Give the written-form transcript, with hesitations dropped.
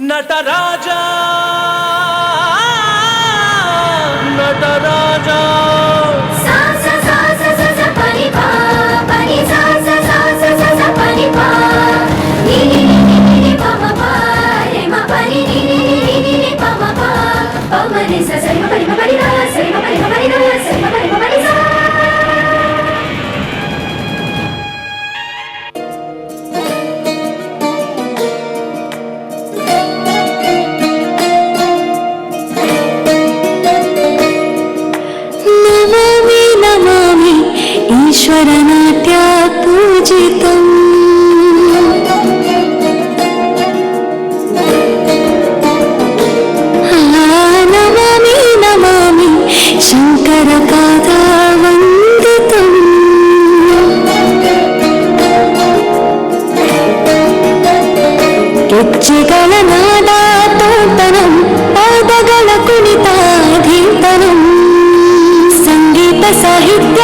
ನಟರಾಜ ನಟರಾಜ ಸಾ ಸ ಸಾ ಸ ಸ ಸ ಪನಿ ಪಾ ಪನಿ ಸಾ ಸ ಸಾ ಸ ಸ ಸ ಪನಿ ಪಾ ನಿ ನಿ ನಿ ನಿ ನಿ ಪ ಮ ಪಾ ರೆ ಮ ಪನಿ ನಿ ನಿ ನಿ ನಿ ನಿ ಪ ಮ ಪಾ ಪ ಮ ರೆ ಸ ಸ ಮ ಪನಿ ಮ ಪನಿ ರ ಸ ಮ ಪನಿ ಮ ಪನಿ ರ ಸ ಮ ಪನಿ ಮ ಪನಿ ಸಾ ईश्वरनाट्या पूजितम् नमामि नमामि शङ्करपादा वन्दितम् ಗೆಜ್ಜೆಗಳ ನಾದಾತೋಟನಂ ಪಾದಗಳ ಕುಣಿತಾಧೀತನಂ ಸಂಗೀತ ಸಾಹಿತ್ಯ